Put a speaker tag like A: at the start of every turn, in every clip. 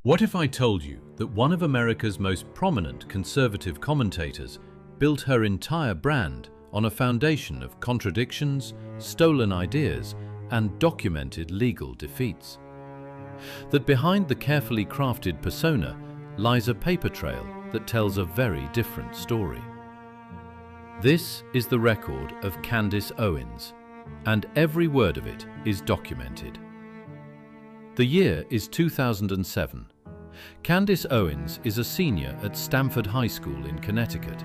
A: What if I told you that one of America's most prominent conservative commentators built her entire brand on a foundation of contradictions, stolen ideas, and documented legal defeats? That behind the carefully crafted persona lies a paper trail that tells a very different story. This is the record of Cancer Owens, and every word of it is documented. The year is 2007. Cancer Owens is a senior at Stamford High School in Connecticut.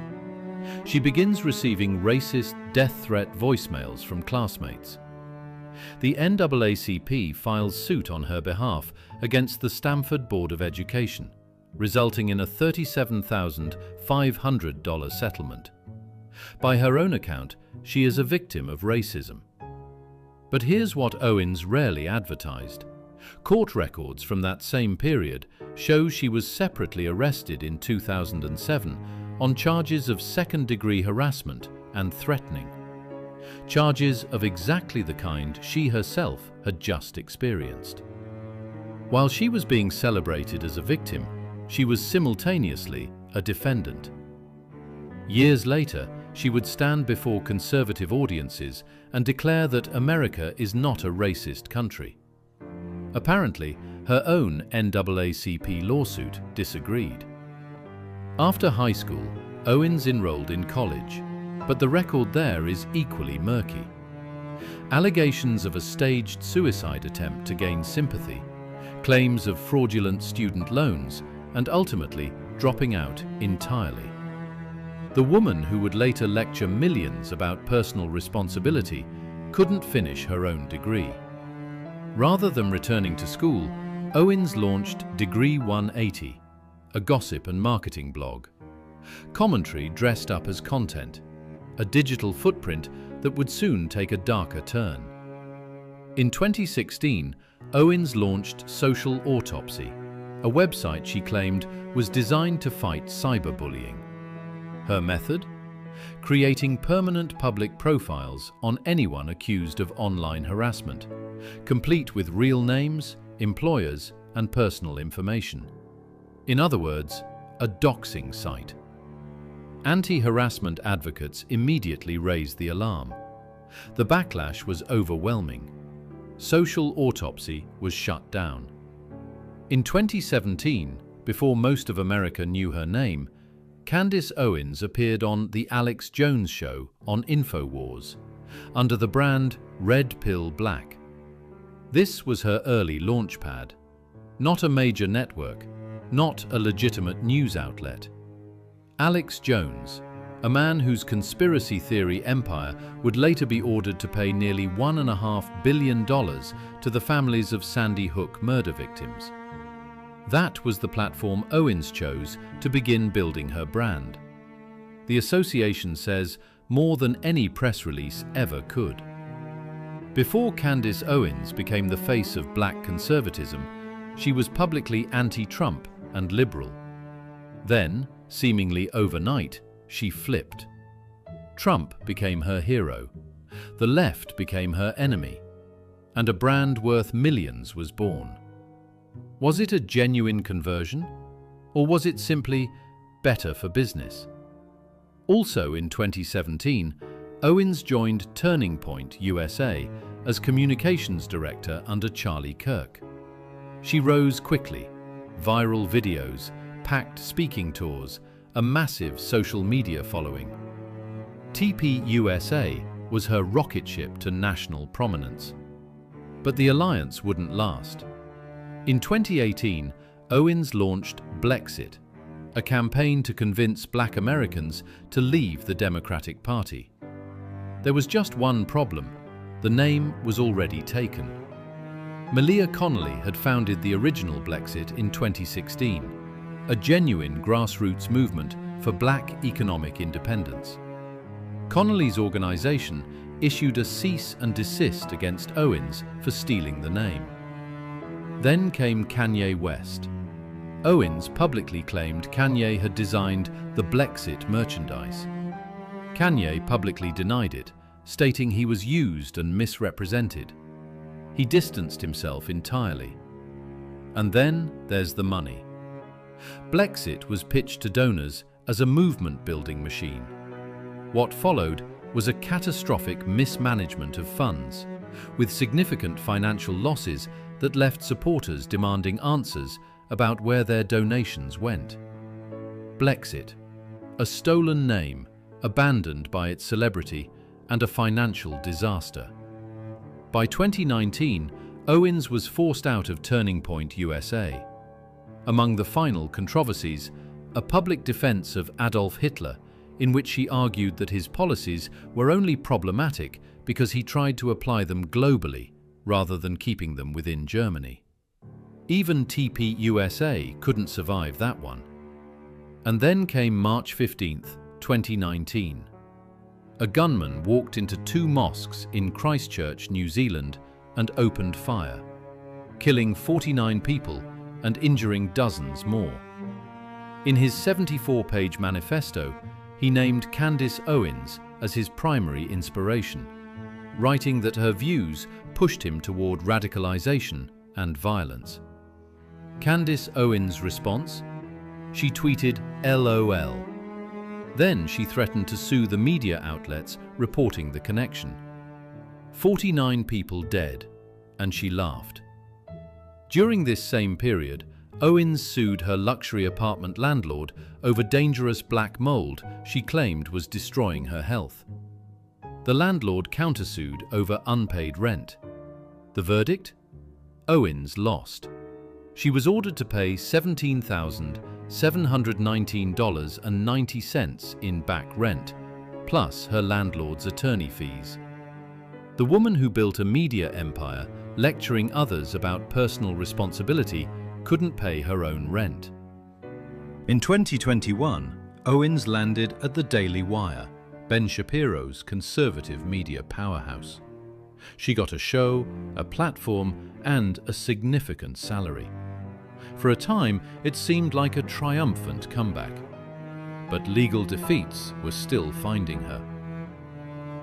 A: She begins receiving racist, death threat voicemails from classmates. The NAACP files suit on her behalf against the Stamford Board of Education, resulting in a $37,500 settlement. By her own account, she is a victim of racism. But here's what Owens rarely advertised. Court records from that same period show she was separately arrested in 2007 on charges of second-degree harassment and threatening. Charges of exactly the kind she herself had just experienced. While she was being celebrated as a victim, she was simultaneously a defendant. Years later, she would stand before conservative audiences and declare that America is not a racist country. Apparently, her own NAACP lawsuit disagreed. After high school, Owens enrolled in college, but the record there is equally murky. Allegations of a staged suicide attempt to gain sympathy, claims of fraudulent student loans, and ultimately dropping out entirely. The woman who would later lecture millions about personal responsibility couldn't finish her own degree. Rather than returning to school, Owens launched Degree 180, a gossip and marketing blog. Commentary dressed up as content, a digital footprint that would soon take a darker turn. In 2016, Owens launched Social Autopsy, a website she claimed was designed to fight cyberbullying. Her method? Creating permanent public profiles on anyone accused of online harassment, complete with real names, employers, and personal information. In other words, a doxing site. Anti-harassment advocates immediately raised the alarm. The backlash was overwhelming. Social Autopsy was shut down. In 2017, before most of America knew her name, Cancer Owens appeared on The Alex Jones Show on InfoWars, under the brand Red Pill Black. This was her early launchpad. Not a major network, not a legitimate news outlet. Alex Jones, a man whose conspiracy theory empire would later be ordered to pay nearly $1.5 billion to the families of Sandy Hook murder victims. That was the platform Owens chose to begin building her brand. The association says more than any press release ever could. Before Cancer Owens became the face of black conservatism, she was publicly anti-Trump and liberal. Then, seemingly overnight, she flipped. Trump became her hero, the left became her enemy, and a brand worth millions was born. Was it a genuine conversion, or was it simply better for business? Also in 2017, Owens joined Turning Point USA as communications director under Charlie Kirk. She rose quickly, viral videos, packed speaking tours, a massive social media following. TPUSA was her rocket ship to national prominence. But the alliance wouldn't last. In 2018, Owens launched Blexit, a campaign to convince Black Americans to leave the Democratic Party. There was just one problem: the name was already taken. Malia Connolly had founded the original Blexit in 2016, a genuine grassroots movement for Black economic independence. Connolly's organization issued a cease and desist against Owens for stealing the name. Then came Kanye West. Owens publicly claimed Kanye had designed the Blexit merchandise. Kanye publicly denied it, stating he was used and misrepresented. He distanced himself entirely. And then there's the money. Blexit was pitched to donors as a movement-building machine. What followed was a catastrophic mismanagement of funds, with significant financial losses that left supporters demanding answers about where their donations went. Blexit, a stolen name, abandoned by its celebrity, and a financial disaster. By 2019, Owens was forced out of Turning Point USA. Among the final controversies, a public defense of Adolf Hitler, in which he argued that his policies were only problematic because he tried to apply them globally rather than keeping them within Germany. Even TPUSA couldn't survive that one. And then came March 15, 2019. A gunman walked into 2 mosques in Christchurch, New Zealand, and opened fire, killing 49 people and injuring dozens more. In his 74-page manifesto, he named Candace Owens as his primary inspiration, writing that her views pushed him toward radicalization and violence. Candace Owens' response? She tweeted LOL. Then she threatened to sue the media outlets reporting the connection. 49 people dead, and she laughed. During this same period, Owens sued her luxury apartment landlord over dangerous black mold she claimed was destroying her health. The landlord countersued over unpaid rent. The verdict? Owens lost. She was ordered to pay $17,719.90 in back rent, plus her landlord's attorney fees. The woman who built a media empire, lecturing others about personal responsibility, couldn't pay her own rent. In 2021, Owens landed at the Daily Wire, Ben Shapiro's conservative media powerhouse. She got a show, a platform, and a significant salary. For a time, it seemed like a triumphant comeback. But legal defeats were still finding her.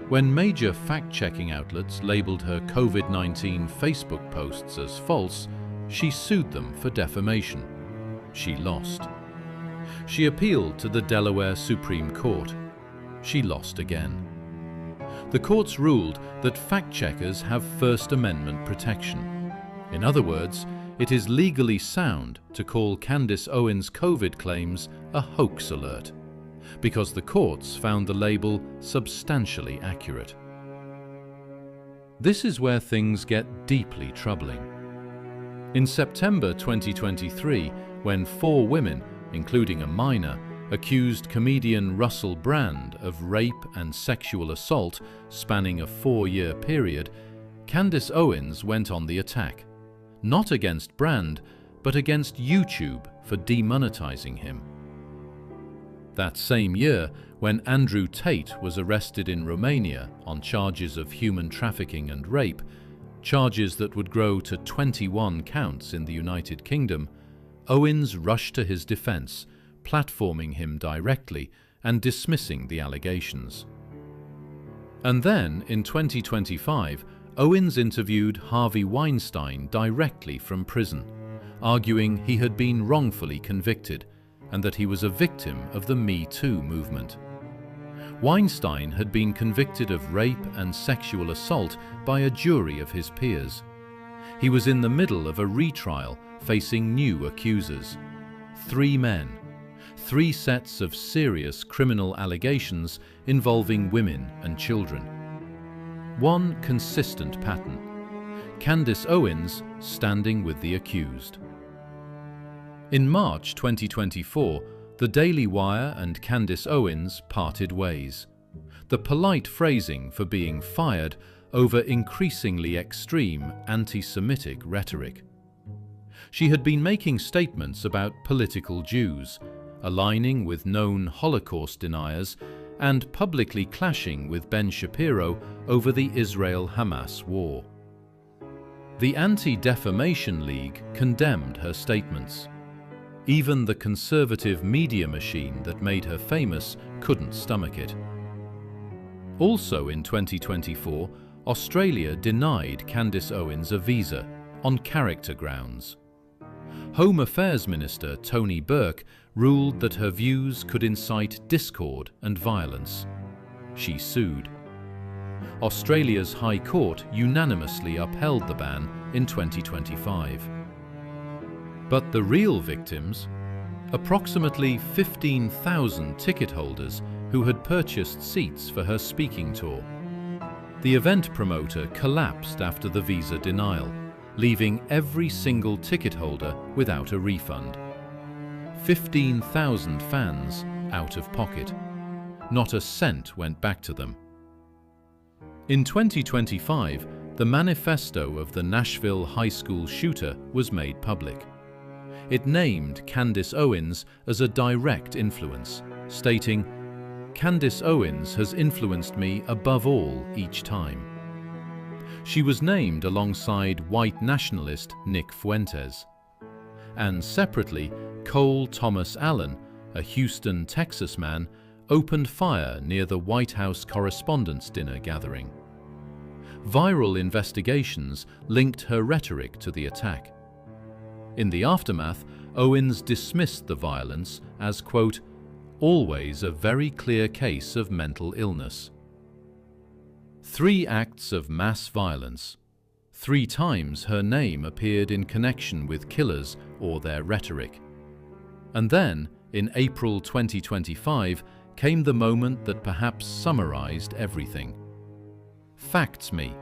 A: When major fact-checking outlets labeled her COVID-19 Facebook posts as false, she sued them for defamation. She lost. She appealed to the Delaware Supreme Court. She lost again. The courts ruled that fact-checkers have First Amendment protection. In other words, it is legally sound to call Candace Owens' COVID claims a hoax alert, because the courts found the label substantially accurate. This is where things get deeply troubling. In September 2023, when 4 women, including a minor, accused comedian Russell Brand of rape and sexual assault spanning a 4-year period, Candace Owens went on the attack. Not against Brand, but against YouTube for demonetizing him. That same year, when Andrew Tate was arrested in Romania on charges of human trafficking and rape, charges that would grow to 21 counts in the United Kingdom, Owens rushed to his defense, platforming him directly and dismissing the allegations. And then, in 2025, Owens interviewed Harvey Weinstein directly from prison, arguing he had been wrongfully convicted and that he was a victim of the Me Too movement. Weinstein had been convicted of rape and sexual assault by a jury of his peers. He was in the middle of a retrial facing new accusers. 3 men, 3 sets of serious criminal allegations involving women and children. One consistent pattern: Candace Owens standing with the accused. In March 2024, the Daily Wire and Candace Owens parted ways. The polite phrasing for being fired over increasingly extreme anti-Semitic rhetoric. She had been making statements about political Jews, aligning with known Holocaust deniers, and publicly clashing with Ben Shapiro over the Israel-Hamas war. The Anti-Defamation League condemned her statements. Even the conservative media machine that made her famous couldn't stomach it. Also in 2024, Australia denied Candace Owens a visa on character grounds. Home Affairs Minister Tony Burke ruled that her views could incite discord and violence. She sued. Australia's High Court unanimously upheld the ban in 2025. But the real victims, approximately 15,000 ticket holders who had purchased seats for her speaking tour. The event promoter collapsed after the visa denial, leaving every single ticket holder without a refund. 15,000 fans out of pocket. Not a cent went back to them. In 2025, the manifesto of the Nashville high school shooter was made public. It named Cancer Owens as a direct influence, stating, "Cancer Owens has influenced me above all each time." She was named alongside white nationalist Nick Fuentes. And separately, Cole Thomas Allen, a Houston, Texas man, opened fire near the White House Correspondents' Dinner gathering. Viral investigations linked her rhetoric to the attack. In the aftermath, Owens dismissed the violence as, quote, "always a very clear case of mental illness." 3 acts of mass violence. 3 times her name appeared in connection with killers or their rhetoric. And then, in April 2025, came the moment that perhaps summarized everything. FactsMe,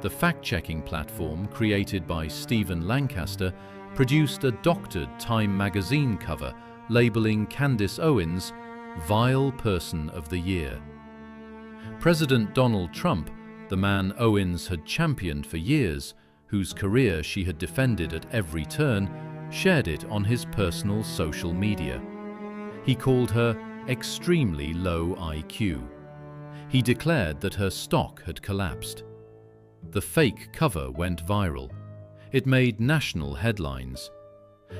A: the fact-checking platform created by Stephen Lancaster, produced a doctored Time magazine cover labeling Cancer Owens Vile Person of the Year. President Donald Trump, the man Owens had championed for years, whose career she had defended at every turn, shared it on his personal social media. He called her extremely low IQ. He declared that her stock had collapsed. The fake cover went viral. It made national headlines.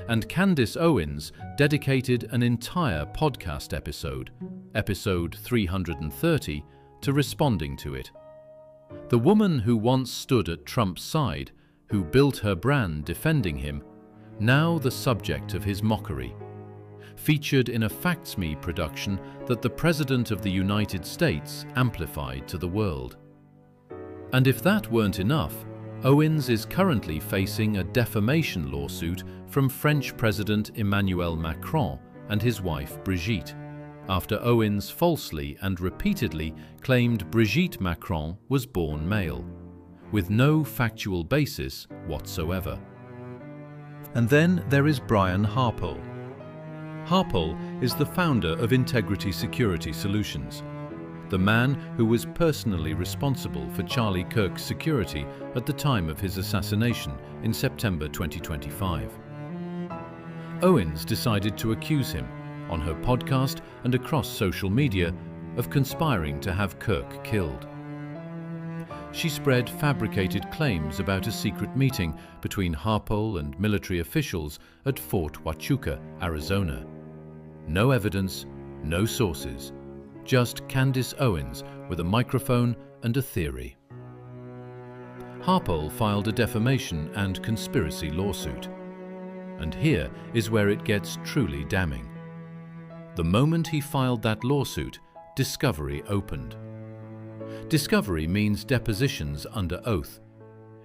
A: And Cancer Owens dedicated an entire podcast episode, episode 330, to responding to it. The woman who once stood at Trump's side, who built her brand defending him, now the subject of his mockery, featured in a FactsMe production that the President of the United States amplified to the world. And if that weren't enough, Owens is currently facing a defamation lawsuit from French President Emmanuel Macron and his wife Brigitte, after Owens falsely and repeatedly claimed Brigitte Macron was born male, with no factual basis whatsoever. And then there is Brian Harpole. Harpole is the founder of Integrity Security Solutions, the man who was personally responsible for Charlie Kirk's security at the time of his assassination in September 2025. Owens decided to accuse him, on her podcast and across social media, of conspiring to have Kirk killed. She spread fabricated claims about a secret meeting between Harpole and military officials at Fort Huachuca, Arizona. No evidence, no sources, just Cancer Owens with a microphone and a theory. Harpole filed a defamation and conspiracy lawsuit. And here is where it gets truly damning. The moment he filed that lawsuit, discovery opened. Discovery means depositions under oath.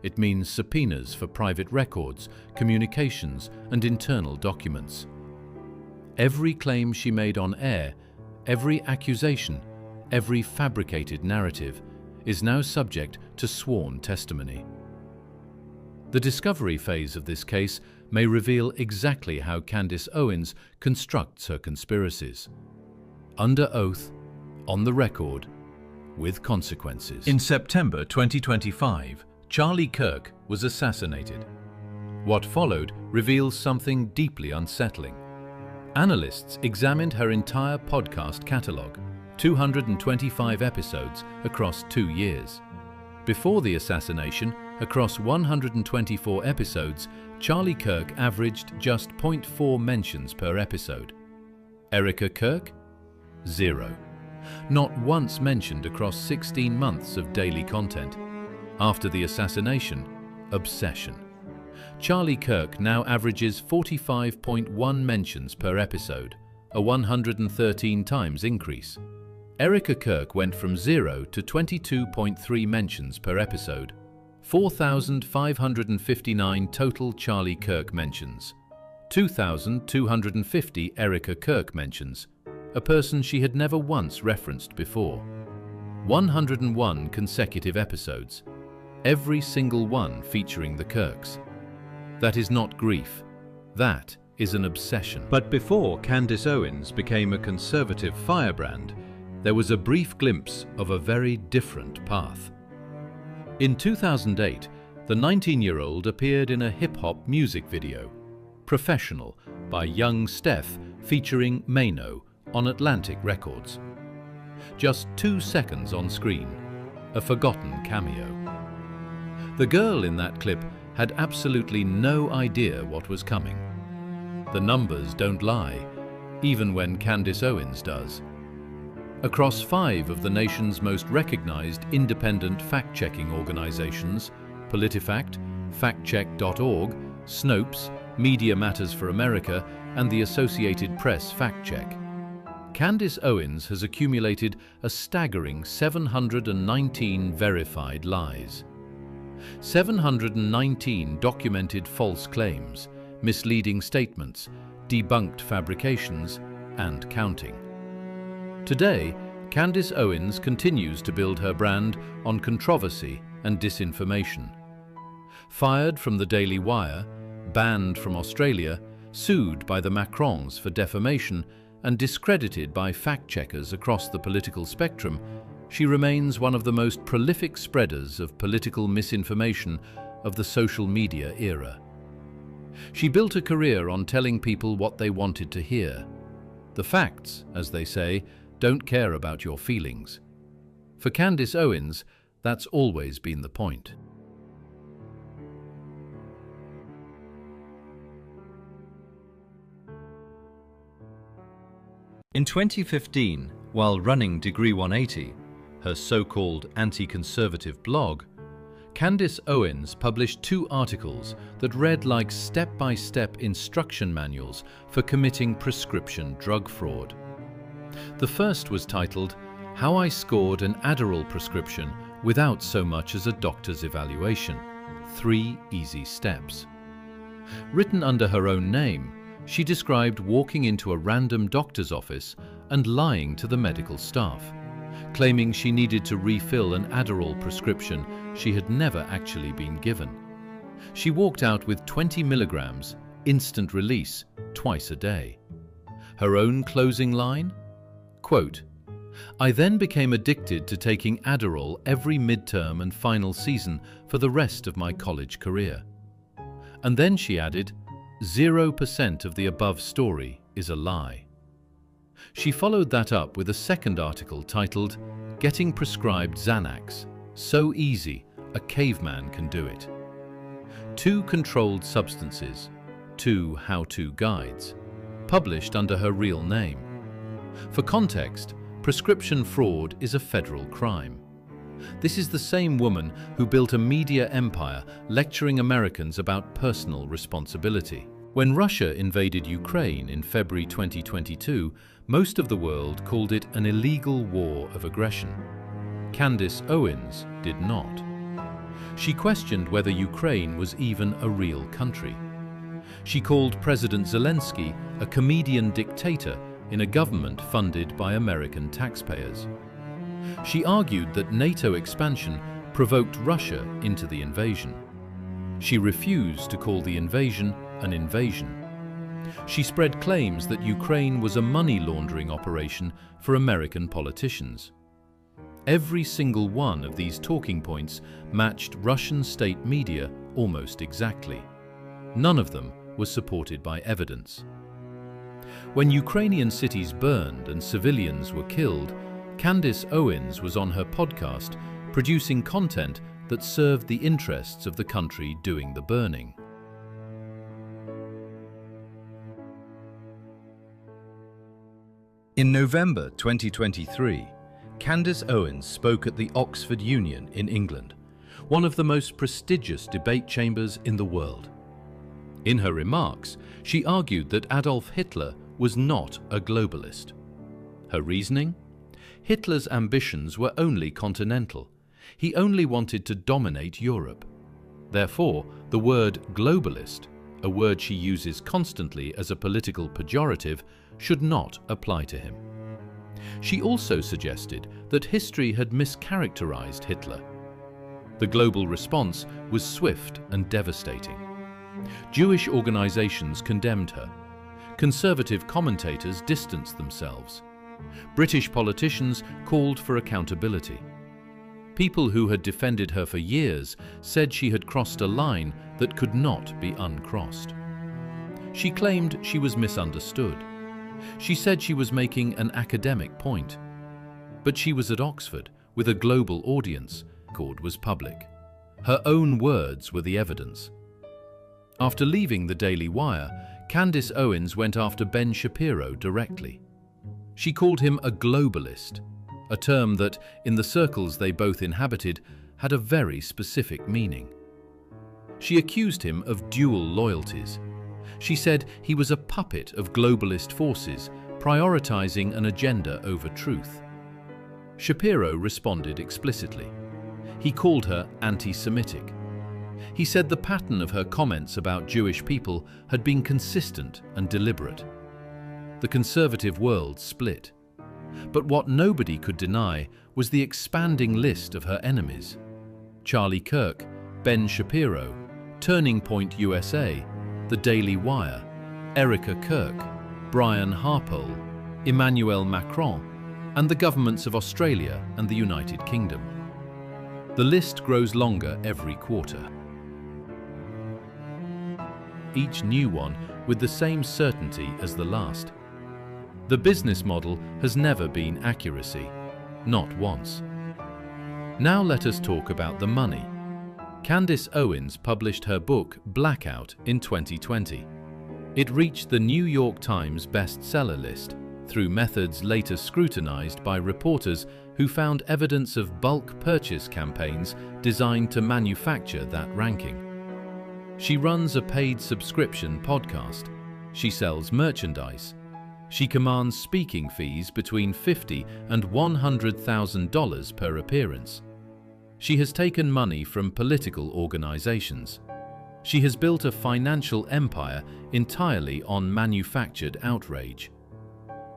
A: It means subpoenas for private records, communications, and internal documents. Every claim she made on air, every accusation, every fabricated narrative, is now subject to sworn testimony. The discovery phase of this case may reveal exactly how Cancer Owens constructs her conspiracies. Under oath, on the record, with consequences. In September 2025, Charlie Kirk was assassinated. What followed reveals something deeply unsettling. Analysts examined her entire podcast catalogue, 225 episodes across 2 years. Before the assassination, across 124 episodes, Charlie Kirk averaged just 0.4 mentions per episode. Erica Kirk? 0. Not once mentioned across 16 months of daily content. After the assassination, obsession. Charlie Kirk now averages 45.1 mentions per episode, a 113 times increase. Erica Kirk went from 0 to 22.3 mentions per episode, 4,559 total Charlie Kirk mentions, 2,250 Erica Kirk mentions, a person she had never once referenced before. 101 consecutive episodes, every single one featuring the Kirks. That is not grief, that is an obsession. But before Candace Owens became a conservative firebrand, there was a brief glimpse of a very different path. In 2008, the 19-year-old appeared in a hip-hop music video, Professional, by Young Steph featuring Mano on Atlantic Records. Just 2 seconds on screen, a forgotten cameo. The girl in that clip had absolutely no idea what was coming. The numbers don't lie, even when Candace Owens does. Across 5 of the nation's most recognized independent fact-checking organizations, PolitiFact, FactCheck.org, Snopes, Media Matters for America, and the Associated Press Fact Check, Candace Owens has accumulated a staggering 719 verified lies. 719 documented false claims, misleading statements, debunked fabrications, and counting. Today, Candace Owens continues to build her brand on controversy and disinformation. Fired from the Daily Wire, banned from Australia, sued by the Macrons for defamation, and discredited by fact-checkers across the political spectrum, she remains one of the most prolific spreaders of political misinformation of the social media era. She built a career on telling people what they wanted to hear. The facts, as they say, don't care about your feelings. For Candace Owens, that's always been the point. In 2015, while running Degree 180, her so-called anti-conservative blog, Candace Owens published 2 articles that read like step-by-step instruction manuals for committing prescription drug fraud. The first was titled, "How I Scored an Adderall Prescription Without So Much as a Doctor's Evaluation, 3 Easy Steps." Written under her own name, she described walking into a random doctor's office and lying to the medical staff, claiming she needed to refill an Adderall prescription she had never actually been given. She walked out with 20 milligrams, instant release, twice a day. Her own closing line? Quote, "I then became addicted to taking Adderall every midterm and final season for the rest of my college career." And then she added, 0% of the above story is a lie. She followed that up with a second article titled, "Getting Prescribed Xanax, So Easy, a Caveman Can Do It." 2 controlled substances, 2 how-to guides, published under her real name. For context, prescription fraud is a federal crime. This is the same woman who built a media empire lecturing Americans about personal responsibility. When Russia invaded Ukraine in February 2022, most of the world called it an illegal war of aggression. Candace Owens did not. She questioned whether Ukraine was even a real country. She called President Zelensky a comedian dictator in a government funded by American taxpayers. She argued that NATO expansion provoked Russia into the invasion. She refused to call the invasion an invasion. She spread claims that Ukraine was a money laundering operation for American politicians. Every single one of these talking points matched Russian state media almost exactly. None of them was supported by evidence. When Ukrainian cities burned and civilians were killed, Candace Owens was on her podcast producing content that served the interests of the country doing the burning. In November 2023, Candace Owens spoke at the Oxford Union in England, one of the most prestigious debate chambers in the world. In her remarks, she argued that Adolf Hitler was not a globalist. Her reasoning? Hitler's ambitions were only continental. He only wanted to dominate Europe. Therefore, the word globalist, a word she uses constantly as a political pejorative, should not apply to him. She also suggested that history had mischaracterized Hitler. The global response was swift and devastating. Jewish organizations condemned her. Conservative commentators distanced themselves. British politicians called for accountability. People who had defended her for years said she had crossed a line that could not be uncrossed. She claimed she was misunderstood. She said she was making an academic point. But she was at Oxford with a global audience. The record was public. Her own words were the evidence. After leaving the Daily Wire, Candace Owens went after Ben Shapiro directly. She called him a globalist, a term that, in the circles they both inhabited, had a very specific meaning. She accused him of dual loyalties. She said he was a puppet of globalist forces, prioritizing an agenda over truth. Shapiro responded explicitly. He called her anti-Semitic. He said the pattern of her comments about Jewish people had been consistent and deliberate. The conservative world split. But what nobody could deny was the expanding list of her enemies. Charlie Kirk, Ben Shapiro, Turning Point USA, The Daily Wire, Erica Kirk, Brian Harpole, Emmanuel Macron, and the governments of Australia and the United Kingdom. The list grows longer every quarter. Each new one with the same certainty as the last. The business model has never been accuracy, not once. Now let us talk about the money. Candace Owens published her book Blackout in 2020. It reached the New York Times bestseller list through methods later scrutinized by reporters who found evidence of bulk purchase campaigns designed to manufacture that ranking. She runs a paid subscription podcast. She sells merchandise. She commands speaking fees between $50,000 and $100,000 per appearance. She has taken money from political organizations. She has built a financial empire entirely on manufactured outrage.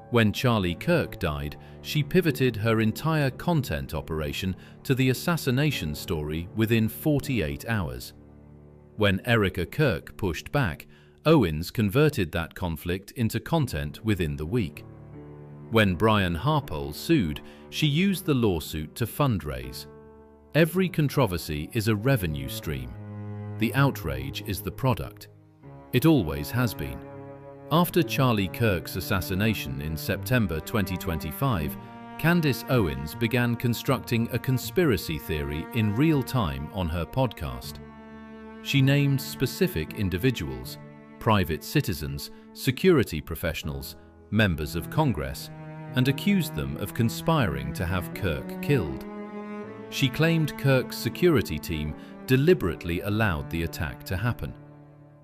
A: When Charlie Kirk died, she pivoted her entire content operation to the assassination story within 48 hours. When Erica Kirk pushed back, Owens converted that conflict into content within the week. When Brian Harpole sued, she used the lawsuit to fundraise. Every controversy is a revenue stream. The outrage is the product. It always has been. After Charlie Kirk's assassination in September 2025, Candace Owens began constructing a conspiracy theory in real time on her podcast. She named specific individuals, private citizens, security professionals, members of Congress, and accused them of conspiring to have Kirk killed. She claimed Kirk's security team deliberately allowed the attack to happen.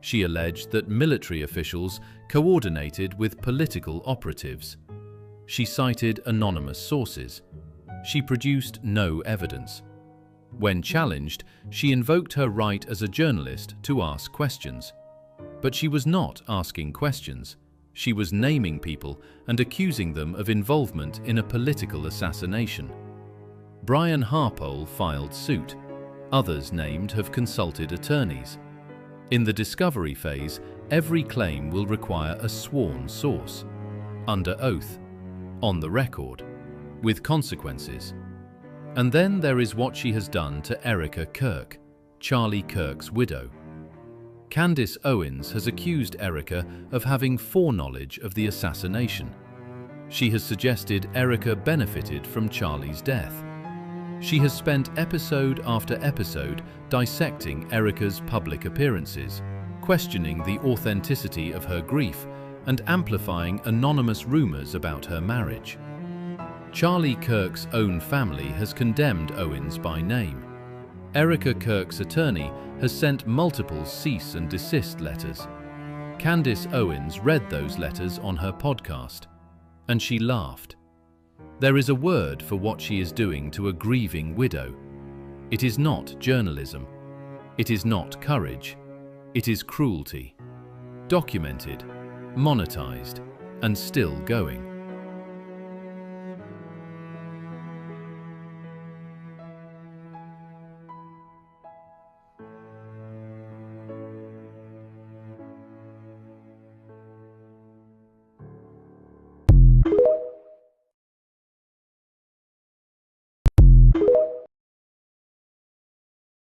A: She alleged that military officials coordinated with political operatives. She cited anonymous sources. She produced no evidence. When challenged, she invoked her right as a journalist to ask questions. But she was not asking questions. She was naming people and accusing them of involvement in a political assassination. Brian Harpole filed suit. Others named have consulted attorneys. In the discovery phase, every claim will require a sworn source, under oath, on the record, with consequences. And then there is what she has done to Erica Kirk, Charlie Kirk's widow. Candace Owens has accused Erica of having foreknowledge of the assassination. She has suggested Erica benefited from Charlie's death. She has spent episode after episode dissecting Erica's public appearances, questioning the authenticity of her grief, and amplifying anonymous rumors about her marriage. Charlie Kirk's own family has condemned Owens by name. Erica Kirk's attorney has sent multiple cease and desist letters. Cancer Owens read those letters on her podcast, and she laughed. There is a word for what she is doing to a grieving widow. It is not journalism. It is not courage. It is cruelty. Documented, monetized, and still going.